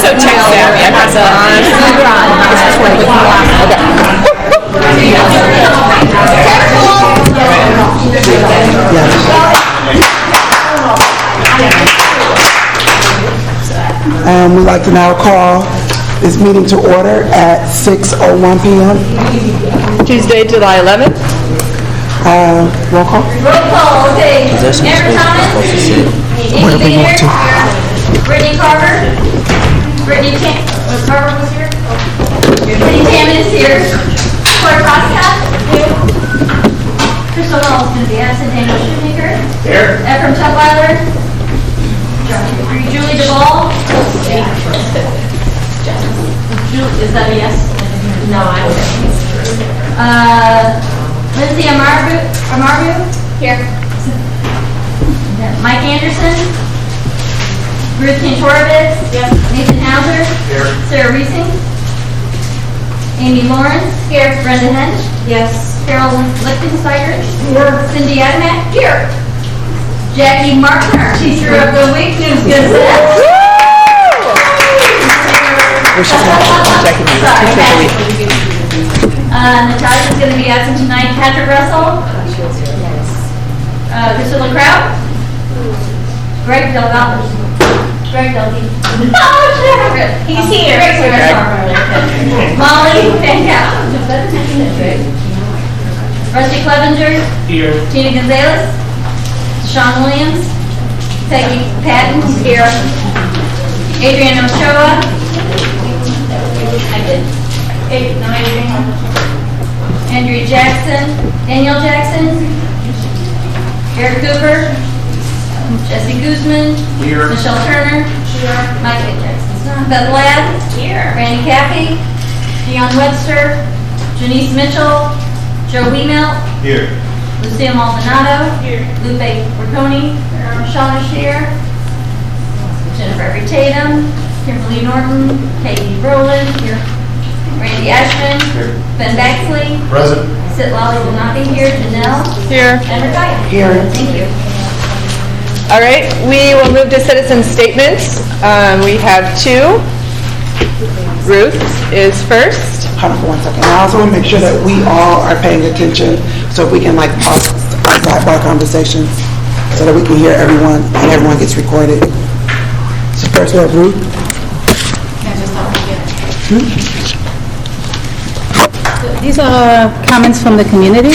so tech savvy. I have We'd like to now call this meeting to order at 6:01 p.m. Tuesday, July 11th. Roll call. Roll call, okay. Amber Thomas. Where do we want to? Brittany Carver. Carver was here. Brittany Tammin is here. Corey Costa. Crystal Hall is going to be absent. Daniel Shoemaker. Here. Ephraim Tutwiler. Julie DeVall. Is that a yes? No, I don't know. Lindsay Amarbu. Here. Mike Anderson. Ruth Kantorovitz. Yes. Nathan Hauser. Here. Sarah Reesing. Amy Lawrence. Here. Brenda Hench. Yes. Carol Lichtensteiger. Here. Cindy Adamack. Here. Jackie Markner. Teacher of the week. News Gazette. Natasha's going to be absent tonight. Patrick Russell. Priscilla Kraut. Greg Delgado. He's here. Molly Van Cal. Rusty Clevenger. Here. Tina Gonzalez. Sean Williams. Peggy Patton. Here. Adrian Ochoa. I did. Andrea Jackson. Danielle Jackson. Eric Cooper. Jesse Guzman. Here. Michelle Turner. Here. Micah Jackson. Beth Ladd. Here. Randy Caffey. Dion Webster. Janice Mitchell. Joe Weemelt. Here. Lucia Maldonado. Here. Lupe Ricconi. Shauna Shear. Jennifer Every Tatum. Kimberly Norton. Katie Rowland. Here. Randy Ashman. Here. Ben Baxley. Present. Sid Lally will not be here. Janelle. Here. And Rebecca. Here. Thank you. All right, we will move to citizen statements. We have two. Ruth is first. Hold on for 1 second. I also want to make sure that we all are paying attention so we can pause our sidebar conversations so that we can hear everyone and everyone gets recorded. So first we have Ruth. These are comments from the community.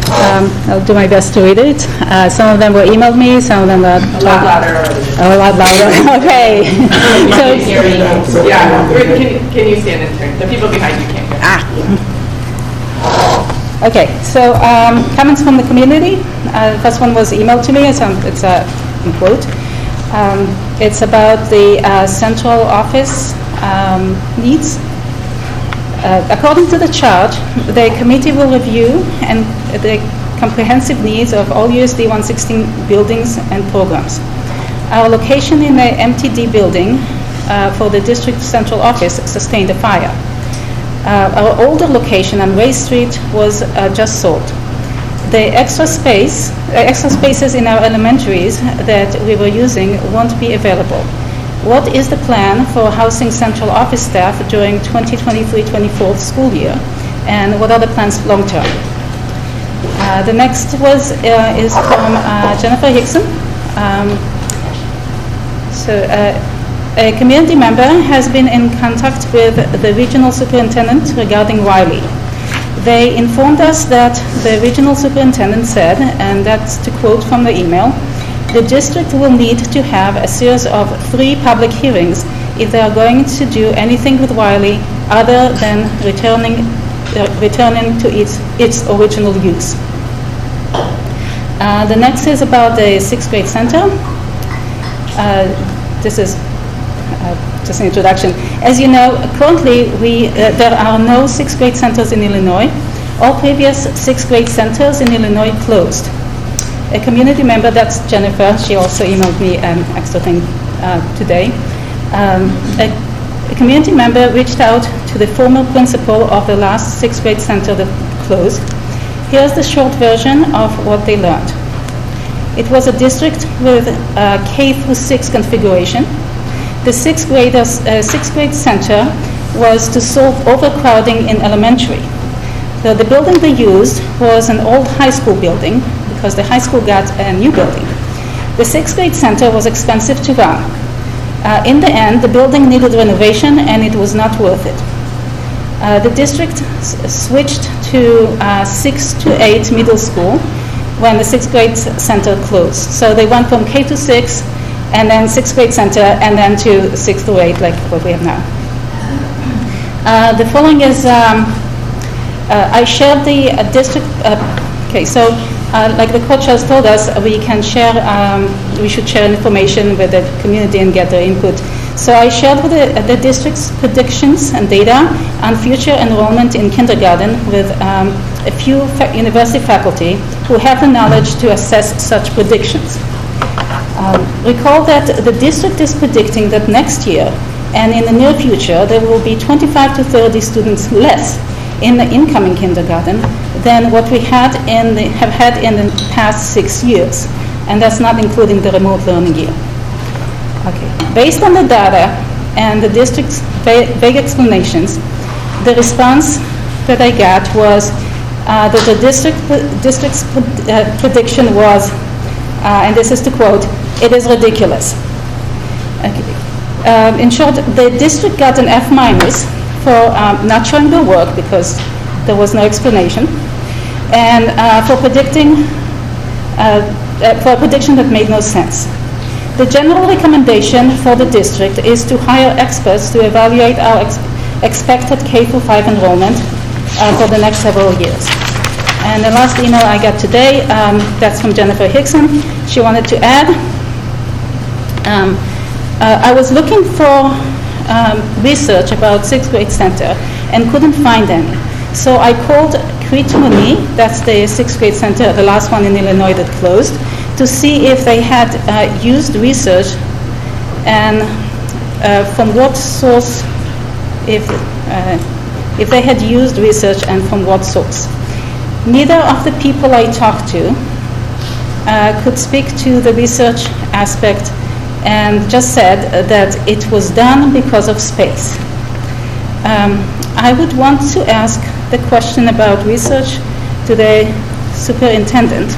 I'll do my best to read it. Some of them were emailed me, some of them were a lot louder. Okay. Yeah, can you stand and turn? The people behind you can't hear. Okay, so comments from the community. The first one was emailed to me. It's a quote. It's about the central office needs. According to the chart, the committee will review and the comprehensive needs of all USD116 buildings and programs. Our location in the MTD building for the district central office sustained a fire. Our older location on Ray Street was just sold. The extra spaces in our elementaries that we were using won't be available. What is the plan for housing central office staff during 2023-24 school year? And what are the plans long term? The next is from Jennifer Hickson. A community member has been in contact with the regional superintendent regarding Wiley. They informed us that the regional superintendent said, and that's to quote from the email, the district will need to have a series of 3 public hearings if they are going to do anything with Wiley other than returning to its original use. The next is about the 6th grade center. This is just an introduction. As you know, currently there are no 6th grade centers in Illinois. All previous 6th grade centers in Illinois closed. A community member, that's Jennifer, she also emailed me an extra thing today. A community member reached out to the former principal of the last 6th grade center that closed. Here's the short version of what they learned. It was a district with a K through 6 configuration. The sixth grade center was to solve overcrowding in elementary. So the building they used was an old high school building because the high school got a new building. The sixth grade center was expensive to run. In the end, the building needed renovation and it was not worth it. The district switched to 6 to 8 middle school when the sixth grade center closed. So they went from K to 6 and then sixth grade center and then to 6 to 8 like what we have now. The following is, I shared the district, like the coach has told us, we should share information with the community and get their input. So I shared with the district's predictions and data on future enrollment in kindergarten with a few university faculty who have the knowledge to assess such predictions. Recall that the district is predicting that next year and in the near future there will be 25 to 30 students less in the incoming kindergarten than what we have had in the past 6 years, and that's not including the remote learning year. Okay. Based on the data and the district's vague explanations, the response that I got was that the district's prediction was, and this is to quote, "It is ridiculous." Okay. In short, the district got an F- for not showing their work because there was no explanation, and for predicting for a prediction that made no sense. The general recommendation for the district is to hire experts to evaluate our expected K-5 enrollment for the next several years. And the last email I got today, that's from Jennifer Hickson. She wanted to add, I was looking for research about sixth grade center and couldn't find any. So I called Crete Muni, that's the sixth grade center, the last one in Illinois that closed, to see if they had used research and from what source, if they had used research and from what source. Neither of the people I talked to could speak to the research aspect and just said that it was done because of space. I would want to ask the question about research to the superintendent,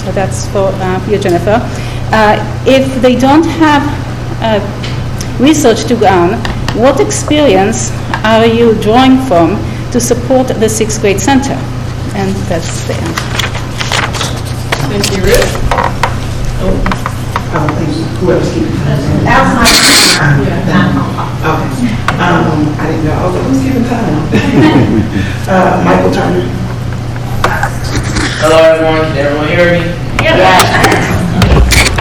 so that's for you, Jennifer. If they don't have research to go on, what experience are you drawing from to support the sixth grade center? And that's the end. Thank you, Ruth. Thank you. Whoever's keeping time. That was my Okay. I didn't know. I was like, who's keeping time? Michael Turner. Hello everyone, can everyone hear me? Yeah.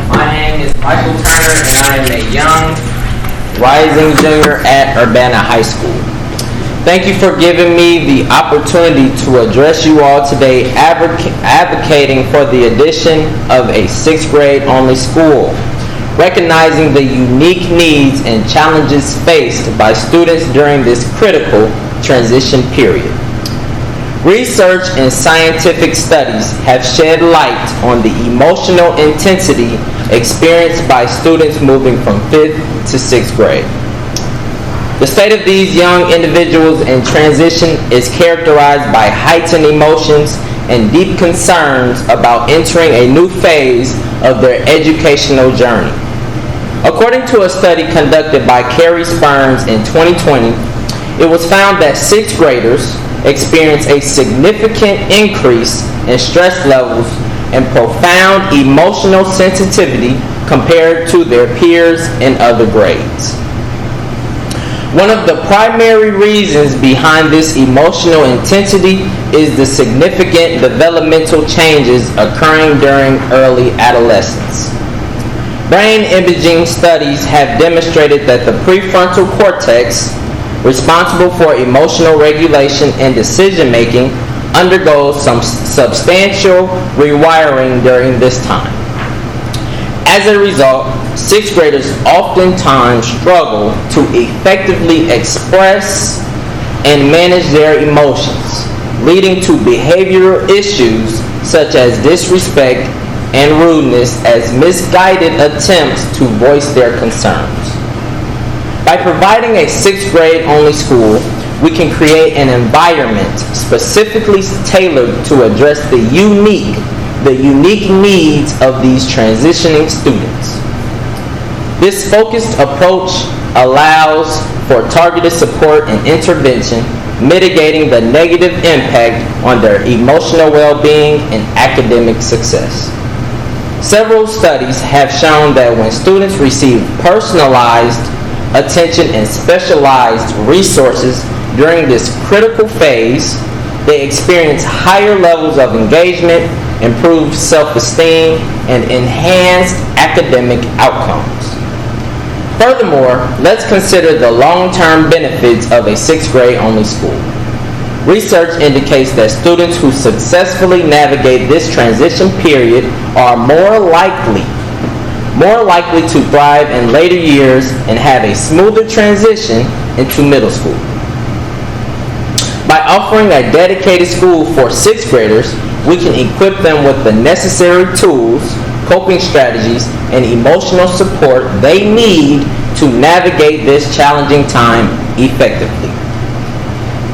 My name is Michael Turner and I am a young, rising junior at Urbana High School. Thank you for giving me the opportunity to address you all today advocating for the addition of a sixth grade only school, recognizing the unique needs and challenges faced by students during this critical transition period. Research and scientific studies have shed light on the emotional intensity experienced by students moving from 5th to 6th grade. The state of these young individuals in transition is characterized by heightened emotions and deep concerns about entering a new phase of their educational journey. According to a study conducted by Carrie Spurns in 2020, it was found that 6th graders experience a significant increase in stress levels and profound emotional sensitivity compared to their peers in other grades. One of the primary reasons behind this emotional intensity is the significant developmental changes occurring during early adolescence. Brain imaging studies have demonstrated that the prefrontal cortex, responsible for emotional regulation and decision-making, undergoes some substantial rewiring during this time. As a result, 6th graders oftentimes struggle to effectively express and manage their emotions, leading to behavioral issues such as disrespect and rudeness as misguided attempts to voice their concerns. By providing a 6th grade only school, we can create an environment specifically tailored to address the unique needs of these transitioning students. This focused approach allows for targeted support and intervention, mitigating the negative impact on their emotional well-being and academic success. Several studies have shown that when students receive personalized attention and specialized resources during this critical phase, they experience higher levels of engagement, improved self-esteem, and enhanced academic outcomes. Furthermore, let's consider the long-term benefits of a 6th grade only school. Research indicates that students who successfully navigate this transition period are more likely to thrive in later years and have a smoother transition into middle school. By offering a dedicated school for 6th graders, we can equip them with the necessary tools, coping strategies, and emotional support they need to navigate this challenging time effectively.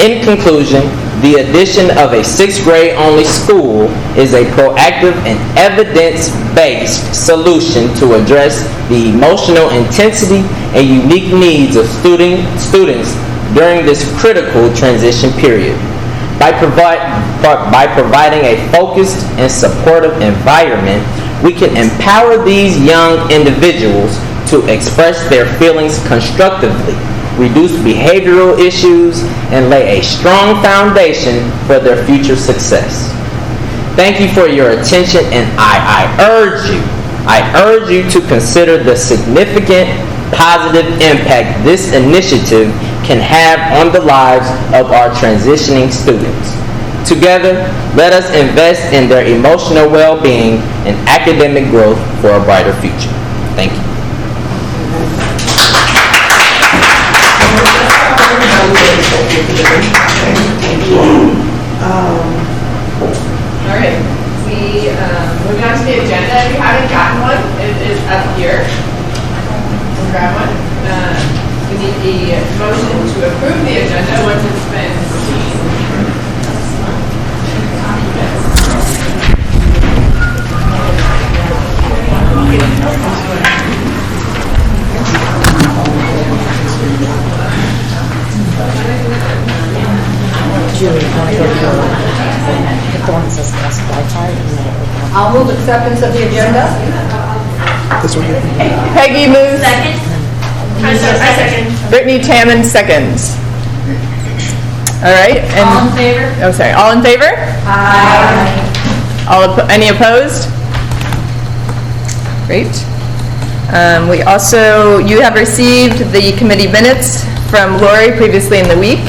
In conclusion, the addition of a 6th grade only school is a proactive and evidence-based solution to address the emotional intensity and unique needs of students during this critical transition period. By providing a focused and supportive environment, we can empower these young individuals to express their feelings constructively, reduce behavioral issues, and lay a strong foundation for their future success. Thank you for your attention, and I urge you to consider the significant positive impact this initiative can have on the lives of our transitioning students. Together, let us invest in their emotional well-being and academic growth for a brighter future. Thank you. All right, moving on to the agenda. If you haven't gotten one, it is up here. We'll grab one. We need the motion to approve the agenda once it's been seen. I'll move acceptance of the agenda. This one here. Peggy moves. Second? I second. Brittany Tamman seconds. All right. All in favor? Oh, sorry. All in favor? Aye. Any opposed? Great. You have received the committee minutes from Lori previously in the week.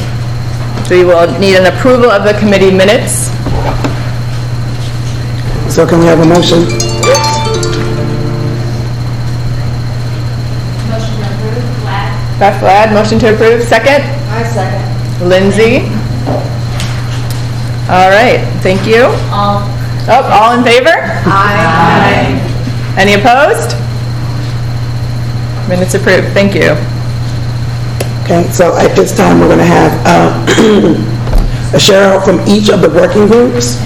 So we will need an approval of the committee minutes. So can we have a motion? Motion to approve, Black. Beth Ladd, motion to approve. Second? I second. Lindsay? All right. Thank you. All. All in favor? Aye. Any opposed? Minutes approved. Thank you. Okay, so at this time, we're going to have a share out from each of the working groups,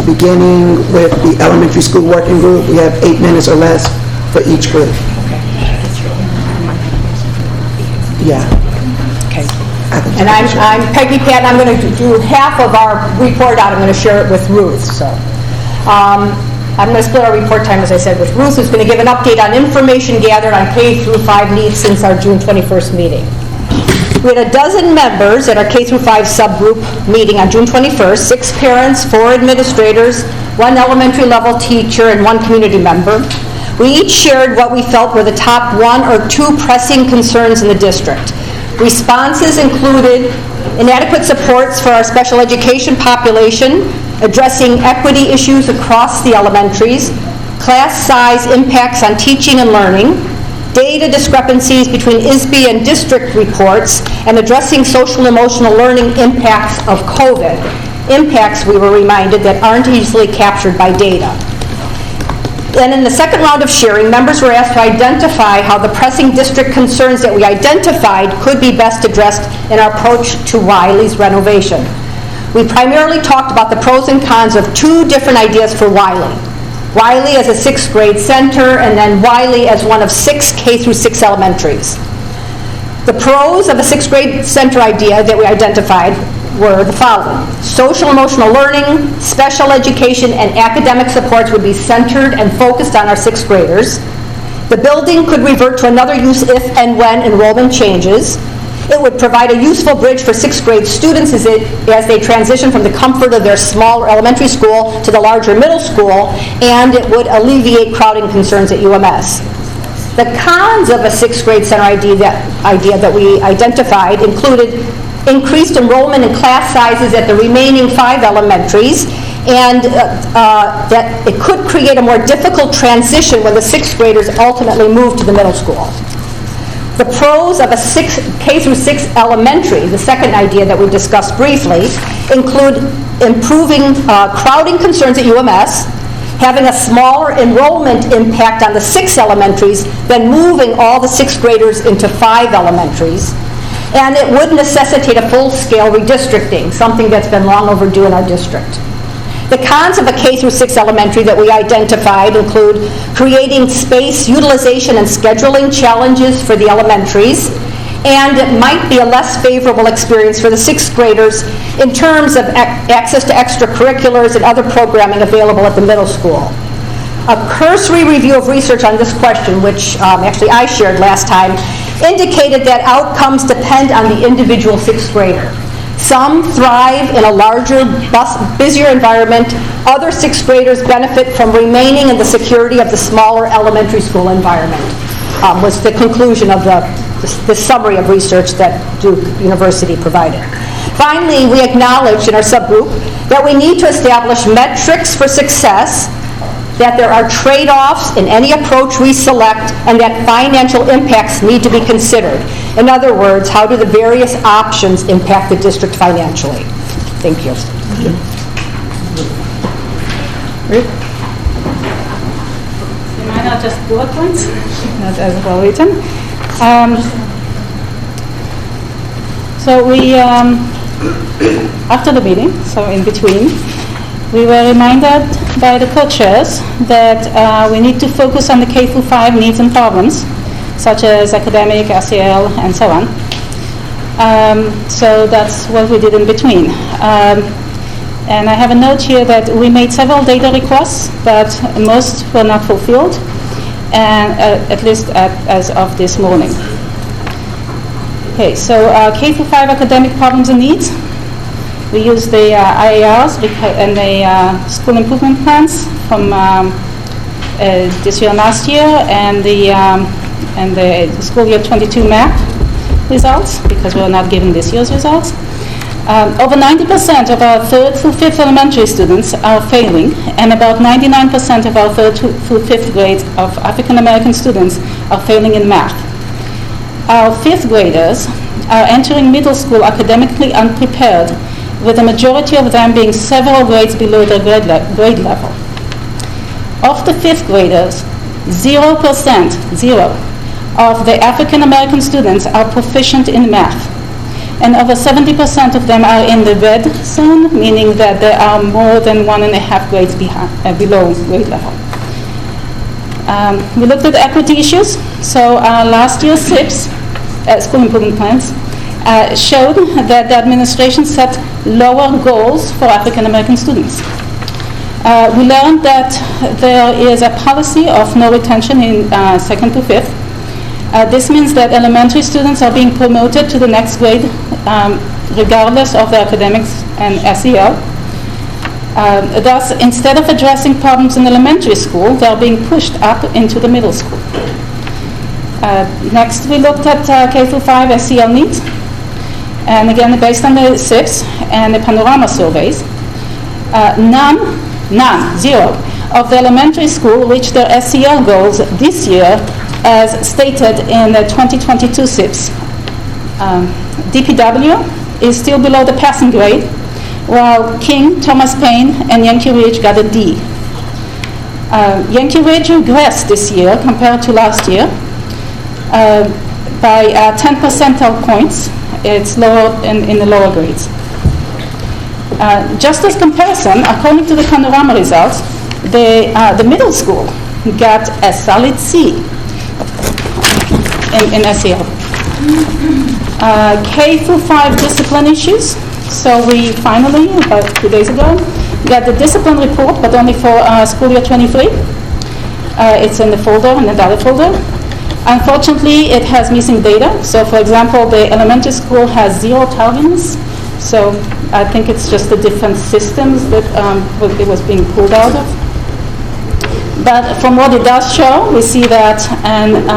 beginning with the elementary school working group. We have 8 minutes or less for each group. Yeah. Okay. And I'm Peggy Patton. I'm going to do half of our report out. I'm going to share it with Ruth. So I'm going to split our report time, as I said, with Ruth, who's going to give an update on information gathered on K-5 needs since our June 21st meeting. We had a dozen members at our K-5 subgroup meeting on June 21st, 6 parents, 4 administrators, 1 elementary level teacher, and 1 community member. We each shared what we felt were the top 1 or 2 pressing concerns in the district. Responses included inadequate supports for our special education population, addressing equity issues across the elementaries, class size impacts on teaching and learning, data discrepancies between ISB and district reports, and addressing social and emotional learning impacts of COVID. Impacts, we were reminded, that aren't easily captured by data. Then in the second round of sharing, members were asked to identify how the pressing district concerns that we identified could be best addressed in our approach to Wiley's renovation. We primarily talked about the pros and cons of two different ideas for Wiley. Wiley as a sixth grade center, and then Wiley as one of 6 K through 6 elementaries. The pros of a sixth grade center idea that we identified were the following. Social emotional learning, special education, and academic supports would be centered and focused on our sixth graders. The building could revert to another use if and when enrollment changes. It would provide a useful bridge for sixth grade students as they transition from the comfort of their smaller elementary school to the larger middle school, and it would alleviate crowding concerns at UMS. The cons of a sixth grade center idea that we identified included increased enrollment in class sizes at the remaining 5 elementaries, and that it could create a more difficult transition when the sixth graders ultimately move to the middle school. The pros of a K through 6 elementary, the second idea that we discussed briefly, include improving crowding concerns at UMS, having a smaller enrollment impact on the 6 elementaries than moving all the sixth graders into 5 elementaries, and it would necessitate a full-scale redistricting, something that's been long overdue in our district. The cons of a K through 6 elementary that we identified include creating space utilization and scheduling challenges for the elementaries, and it might be a less favorable experience for the sixth graders in terms of access to extracurriculars and other programming available at the middle school. A cursory review of research on this question, which actually I shared last time, indicated that outcomes depend on the individual sixth grader. Some thrive in a larger, busier environment. Other sixth graders benefit from remaining in the security of the smaller elementary school environment, was the conclusion of the summary of research that Duke University provided. Finally, we acknowledged in our subgroup that we need to establish metrics for success, that there are trade-offs in any approach we select, and that financial impacts need to be considered. In other words, how do the various options impact the district financially? Thank you. Mine are just bullet points, not as well written. So we, after the meeting, so in between, we were reminded by the co-chairs that we need to focus on the K-5 needs and problems, such as academic, SEL, and so on. So that's what we did in between. And I have a note here that we made several data requests, but most were not fulfilled, and at least as of this morning. Okay, so K-5 academic problems and needs. We use the IARs and the school improvement plans from this year and last year, and the school year 22 map results, because we're not given this year's results. Over 90% of our 3rd through 5th elementary students are failing, and about 99% of our 3rd through 5th grades of African American students are failing in math. Our 5th graders are entering middle school academically unprepared, with the majority of them being several grades below their grade level. Of the 5th graders, 0% of the African American students are proficient in math, and over 70% of them are in the red zone, meaning that they are more than 1.5 grades below grade level. We looked at equity issues. So last year's SIPs, school improvement plans, showed that the administration set lower goals for African American students. We learned that there is a policy of no retention in 2nd to 5th. This means that elementary students are being promoted to the next grade regardless of their academics and SEL. Thus, instead of addressing problems in elementary school, they are being pushed up into the middle school. Next, we looked at K-5 SEL needs. And again, based on the SIPs and the panorama surveys, zero of the elementary school reached their SEL goals this year, as stated in the 2022 SIPs. DPW is still below the passing grade, while King, Thomas Paine, and Yankee Ridge got a D. Yankee Ridge regressed this year compared to last year by 10 percentile points. It's lower in the lower grades. Just as comparison, according to the Panorama results, the middle school got a solid C in SEL. K through 5 discipline issues. So we finally, about 2 days ago, got the discipline report, but only for school year 23. It's in the folder, in the data folder. Unfortunately, it has missing data. So for example, the elementary school has 0 Talvins. So I think it's just the different systems that it was being pulled out of. But from what it does show, we see that, and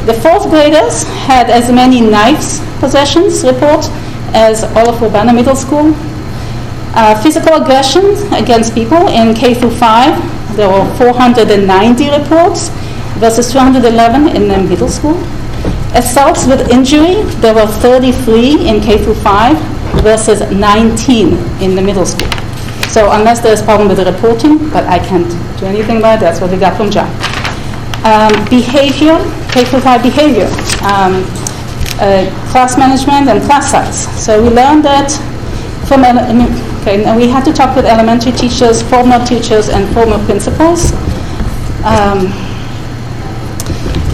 the 4th graders had as many knives possessions report as all of Urbana Middle School. Physical aggression against people in K through 5, there were 490 reports versus 211 in the middle school. Assaults with injury, there were 33 in K through 5 versus 19 in the middle school. So unless there's a problem with the reporting, but I can't do anything about it, that's what we got from John. Behavior, K through 5 behavior, class management and class size. So we learned that from, now we had to talk with elementary teachers, former teachers, and former principals.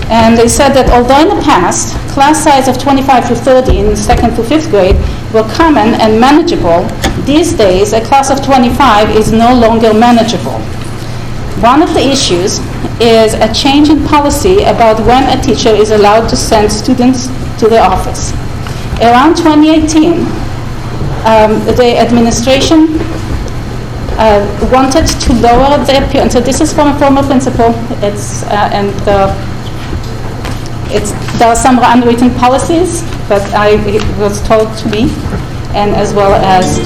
And they said that although in the past, class size of 25 to 30 in 2nd to 5th grade were common and manageable, these days a class of 25 is no longer manageable. One of the issues is a change in policy about when a teacher is allowed to send students to the office. Around 2018, the administration wanted to lower the appearance. So this is from a former principal. There are some unwritten policies, but it was told to me, and as well as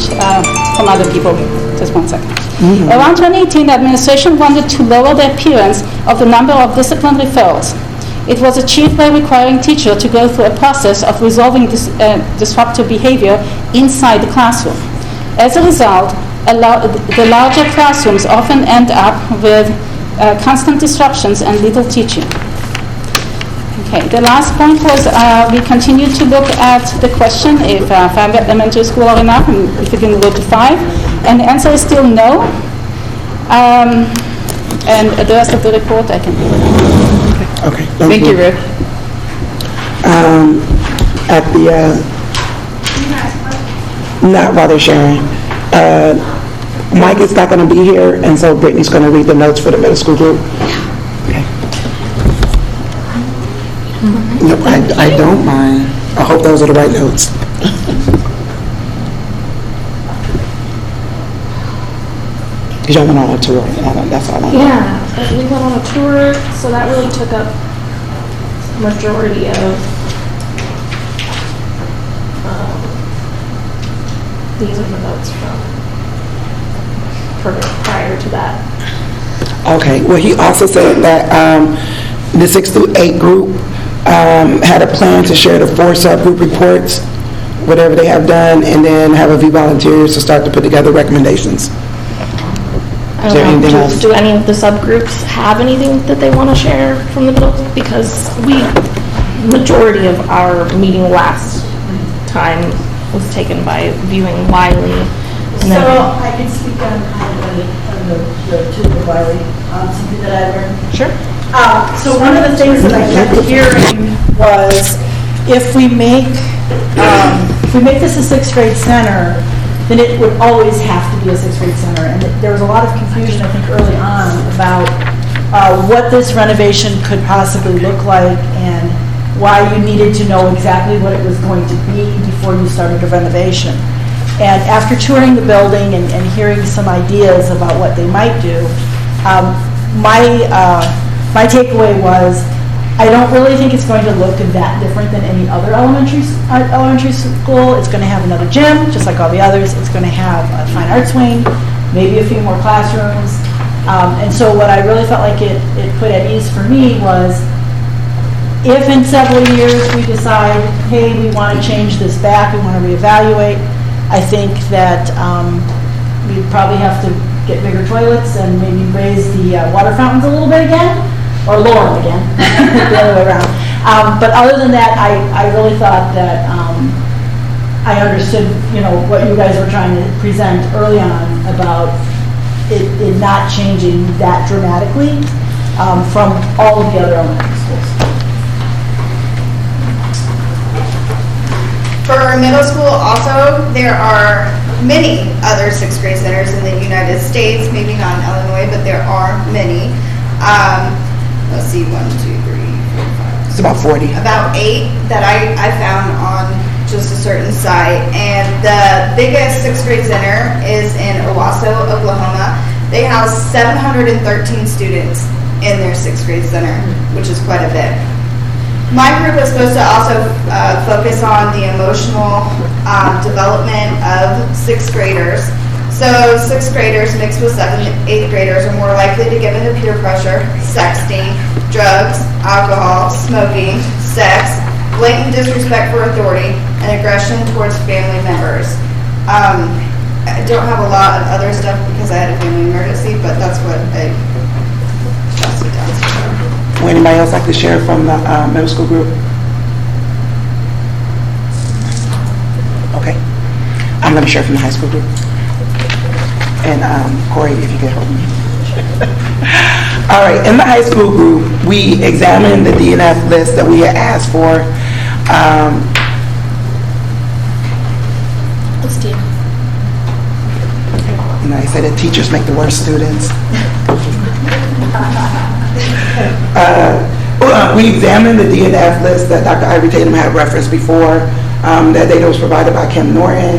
from other people. Just 1 second. Mm-hmm. Around 2018, the administration wanted to lower the appearance of the number of discipline referrals. It was achieved by requiring teachers to go through a process of resolving disruptive behavior inside the classroom. As a result, the larger classrooms often end up with constant disruptions and little teaching. Okay, the last point was we continued to look at the question if 5 elementary school are enough, and if you can go to 5, and the answer is still no. And the rest of the report I can. Okay. Thank you, Rick. At the not while they're sharing. Mike is not going to be here, and so Brittany's going to read the notes for the middle school group. Okay. No, I don't mind. I hope those are the right notes. Because y'all went on a tour. That's all I want. Yeah, we went on a tour, so that really took up majority of these are the notes from prior to that. Okay. Well, he also said that the 6 through 8 group had a plan to share the 4 subgroup reports, whatever they have done, and then have a few volunteers to start to put together recommendations. Is there anything else? Do any of the subgroups have anything that they want to share from the middle? Because majority of our meeting last time was taken by viewing Wiley. So I can speak on kind of the Wiley, something that I learned. Sure. So one of the things that I kept hearing was if we make this a 6th grade center, then it would always have to be a 6th grade center. And there was a lot of confusion, I think, early on about what this renovation could possibly look like and why you needed to know exactly what it was going to be before you started the renovation. And after touring the building and hearing some ideas about what they might do, my takeaway was I don't really think it's going to look that different than any other elementary school. It's going to have another gym, just like all the others. It's going to have a fine arts wing, maybe a few more classrooms. And so what I really felt like it put at ease for me was if in several years we decide, hey, we want to change this back, we want to reevaluate, I think that we'd probably have to get bigger toilets and maybe raise the water fountains a little bit again, or lower them again, the other way around. But other than that, I really thought that I understood, what you guys were trying to present early on about it not changing that dramatically from all of the other elementary schools. For middle school also, there are many other sixth grade centers in the United States, maybe not in Illinois, but there are many. Let's see, 1, 2, 3, 4, 5. It's about 40. About 8 that I found on just a certain site. And the biggest sixth grade center is in Owasso, Oklahoma. They house 713 students in their sixth grade center, which is quite a bit. My group was supposed to also focus on the emotional development of sixth graders. So sixth graders mixed with 7th and 8th graders are more likely to give into peer pressure, sexting, drugs, alcohol, smoking, sex, blatant disrespect for authority, and aggression towards family members. I don't have a lot of other stuff because I had a family emergency, but that's what I jotted down. Would anybody else like to share from the middle school group? Okay. I'm going to share from the high school group. And Corey, if you could help me. All right, in the high school group, we examined the DNF list that we had asked for. Let's do. I said that teachers make the worst students. We examined the DNF list that Dr. Ivy Tatum had referenced before. That data was provided by Kim Norton.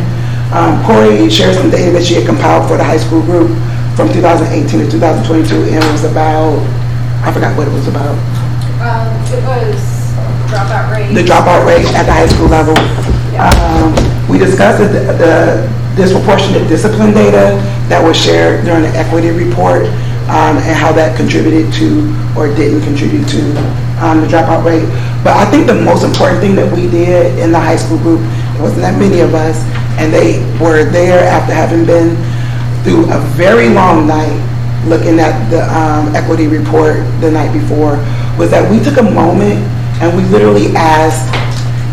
Corey shared some data that she had compiled for the high school group from 2018 to 2022, and it was about, I forgot what it was about. It was dropout rate. The dropout rate at the high school level. We discussed the disproportionate discipline data that was shared during the equity report, and how that contributed to or didn't contribute to the dropout rate. But I think the most important thing that we did in the high school group, it wasn't that many of us, and they were there after having been through a very long night looking at the equity report the night before, was that we took a moment and we literally asked,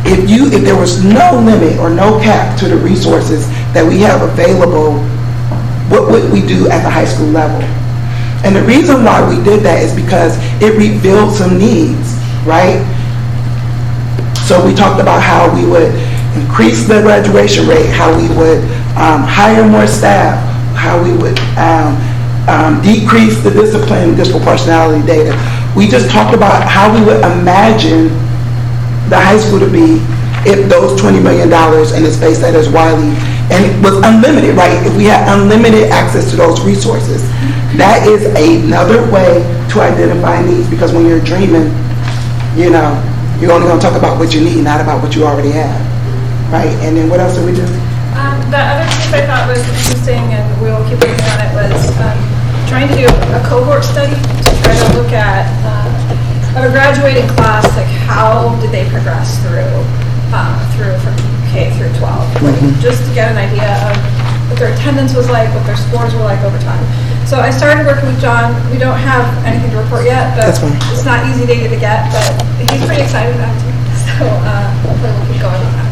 if there was no limit or no cap to the resources that we have available, what would we do at the high school level? And the reason why we did that is because it revealed some needs, right? So we talked about how we would increase the graduation rate, how we would hire more staff, how we would decrease the disproportionality data. We just talked about how we would imagine the high school to be if those $20 million in the space that is Wiley, and it was unlimited, right? If we had unlimited access to those resources, that is another way to identify needs, because when you're dreaming, you're only going to talk about what you need, not about what you already have, right? And then what else did we do? The other piece I thought was interesting, and we will keep working on it, was trying to do a cohort study to try to look at of a graduating class, like how did they progress through from K through 12, just to get an idea of what their attendance was like, what their scores were like over time. So I started working with John. We don't have anything to report yet, but it's not easy data to get, but he's pretty excited about it too. So hopefully we'll keep going on that.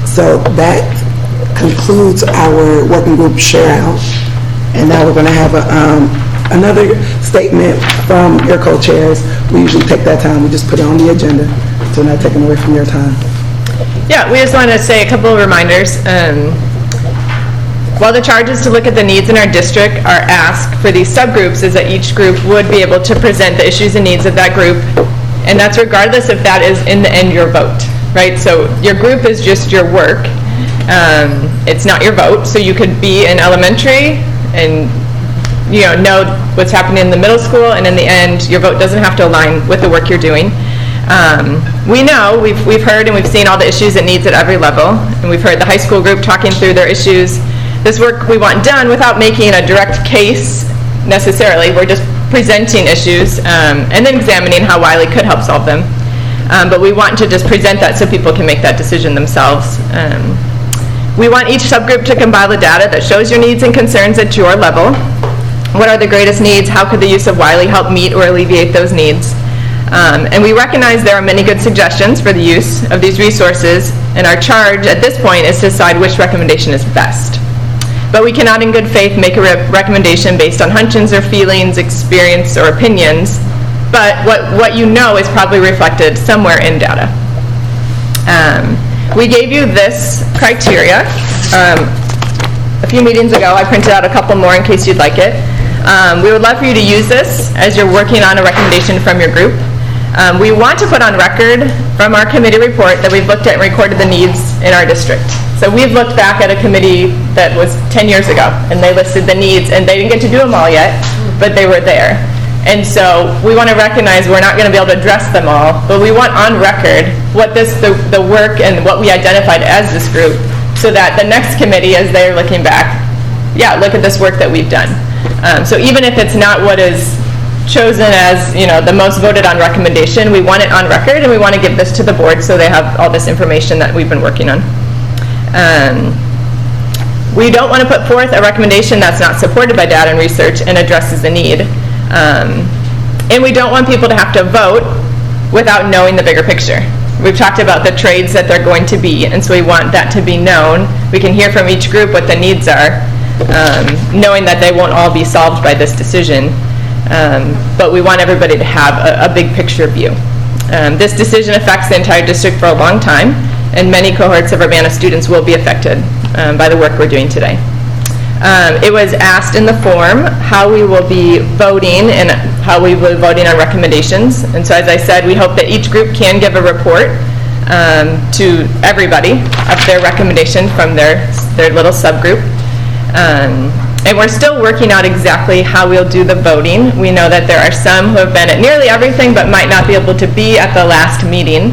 So that concludes our working group share out. And now we're going to have another statement from your co-chairs. We usually take that time. We just put it on the agenda, so we're not taking away from your time. Yeah, we just want to say a couple of reminders. While the charge is to look at the needs in our district, our ask for these subgroups is that each group would be able to present the issues and needs of that group, and that's regardless if that is in the end your vote, right? So your group is just your work. It's not your vote, so you could be in elementary and know what's happening in the middle school, and in the end, your vote doesn't have to align with the work you're doing. We know, we've heard and we've seen all the issues and needs at every level, and we've heard the high school group talking through their issues. This work we want done without making a direct case necessarily. We're just presenting issues and then examining how Wiley could help solve them. But we want to just present that so people can make that decision themselves. We want each subgroup to compile the data that shows your needs and concerns at your level. What are the greatest needs? How could the use of Wiley help meet or alleviate those needs? And we recognize there are many good suggestions for the use of these resources, and our charge at this point is to decide which recommendation is best. But we cannot in good faith make a recommendation based on hunches or feelings, experience, or opinions, but what you know is probably reflected somewhere in data. We gave you this criteria a few meetings ago. I printed out a couple more in case you'd like it. We would love for you to use this as you're working on a recommendation from your group. We want to put on record from our committee report that we've looked at and recorded the needs in our district. So we've looked back at a committee that was 10 years ago, and they listed the needs, and they didn't get to do them all yet, but they were there. And so we want to recognize we're not going to be able to address them all, but we want on record what the work and what we identified as this group, so that the next committee, as they're looking back, yeah, look at this work that we've done. So even if it's not what is chosen as, the most voted on recommendation, we want it on record, and we want to give this to the board so they have all this information that we've been working on. We don't want to put forth a recommendation that's not supported by data and research and addresses the need. And we don't want people to have to vote without knowing the bigger picture. We've talked about the trades that they're going to be, and so we want that to be known. We can hear from each group what the needs are, knowing that they won't all be solved by this decision. But we want everybody to have a big picture view. This decision affects the entire district for a long time, and many cohorts of Urbana students will be affected by the work we're doing today. It was asked in the form how we will be voting and how we will be voting on recommendations. And so as I said, we hope that each group can give a report to everybody of their recommendation from their little subgroup. And we're still working out exactly how we'll do the voting. We know that there are some who have been at nearly everything but might not be able to be at the last meeting.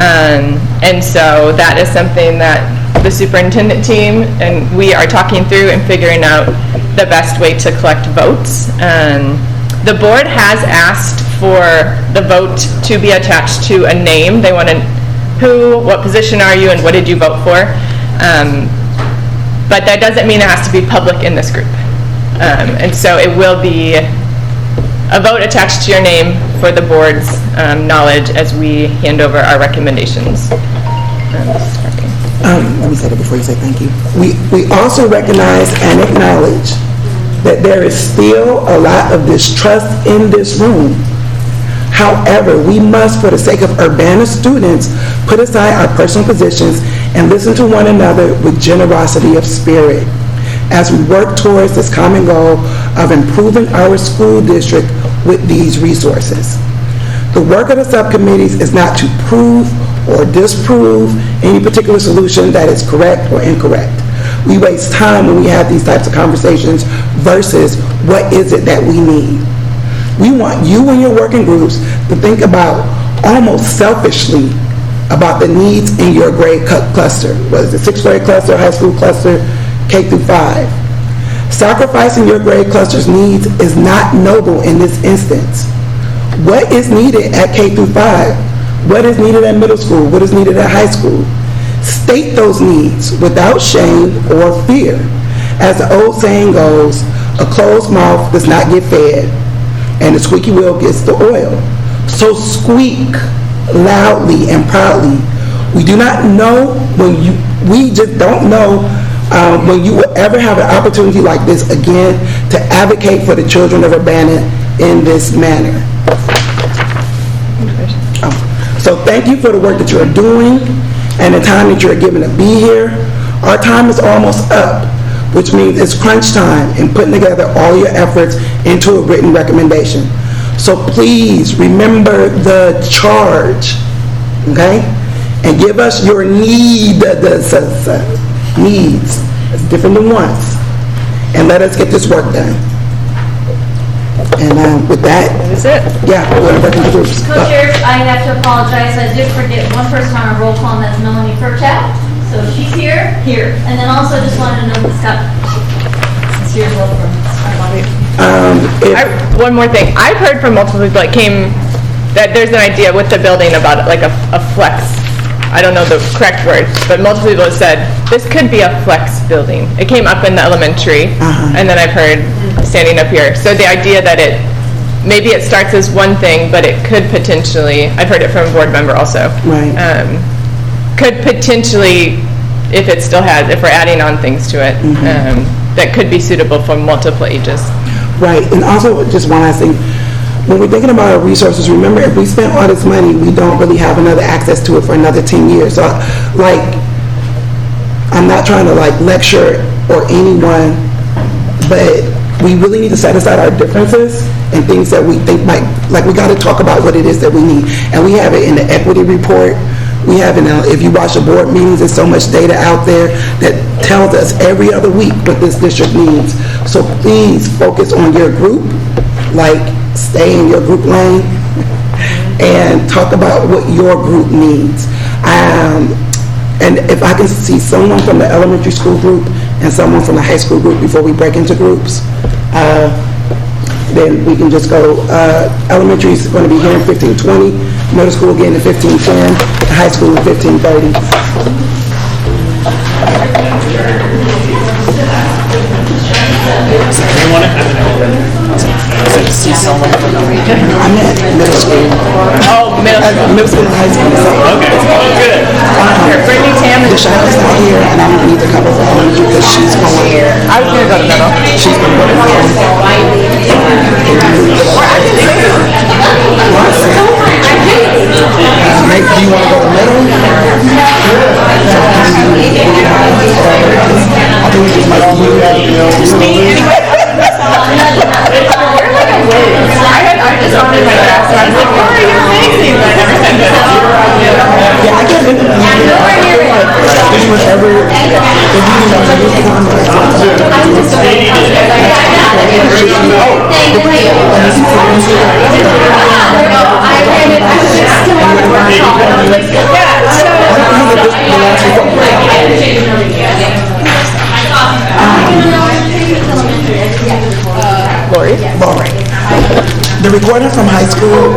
And so that is something that the superintendent team and we are talking through and figuring out the best way to collect votes. The board has asked for the vote to be attached to a name. They want to who, what position are you, and what did you vote for? But that doesn't mean it has to be public in this group. And so it will be a vote attached to your name for the board's knowledge as we hand over our recommendations. Let me say that before you say thank you. We also recognize and acknowledge that there is still a lot of distrust in this room. However, we must, for the sake of Urbana students, put aside our personal positions and listen to one another with generosity of spirit as we work towards this common goal of improving our school district with these resources. The work of the subcommittees is not to prove or disprove any particular solution that is correct or incorrect. We waste time when we have these types of conversations versus what is it that we need. We want you and your working groups to think about, almost selfishly, about the needs in your grade cluster. Whether it's the 6th grade cluster, high school cluster, K through 5. Sacrificing your grade cluster's needs is not noble in this instance. What is needed at K through 5? What is needed at middle school? What is needed at high school? State those needs without shame or fear. As the old saying goes, a closed mouth does not get fed, and the squeaky wheel gets the oil. So squeak loudly and proudly. We do not know we just don't know when you will ever have an opportunity like this again to advocate for the children of Urbana in this manner. So thank you for the work that you are doing and the time that you are given to be here. Our time is almost up, which means it's crunch time in putting together all your efforts into a written recommendation. So please remember the charge, okay? And give us your needs, it's different than wants, and let us get this work done. And with that, is it. Yeah, we're going to work in the groups. Co-chairs, I have to apologize. I did forget one person on our roll call, and that's Melanie Furchow. So she's here. And then also just wanted to know this got sincere love from one more thing. I've heard from multiple people that there's an idea with the building about like a flex I don't know the correct word, but multiple people have said, this could be a flex building. It came up in the elementary, and then I've heard standing up here. So the idea that maybe it starts as one thing, but it could potentially, I've heard it from a board member also. Right. Could potentially, if we're adding on things to it, that could be suitable for multiple ages. Right, and also just one last thing, when we're thinking about our resources, remember, if we spend all this money, we don't really have another access to it for another 10 years. So, like, I'm not trying to, like, lecture or anyone, but we really need to set aside our differences and things that we think might, like, we got to talk about what it is that we need. And we have it in the equity report. We have it, if you watch the board meetings, there's so much data out there that tells us every other week what this district needs. So please focus on your group, like stay in your group lane and talk about what your group needs. And if I can see someone from the elementary school group and someone from the high school group before we break into groups, then we can just go, elementary is going to be here in 15:20, middle school again in 15:10, high school in 15:30. See someone from the weekend. I'm at middle school. Oh, Middle school and high school. Okay, good. Brittany Tam The shopper's not here, and I don't need to cover for elementary because she's going. I was going to go to middle. She's going to work. Maybe do you want to go to middle? I think we just might all move out. I just wanted my class, and I was like, oh, you're amazing. But I never said that. Yeah, I get it. Lori? The recording from high school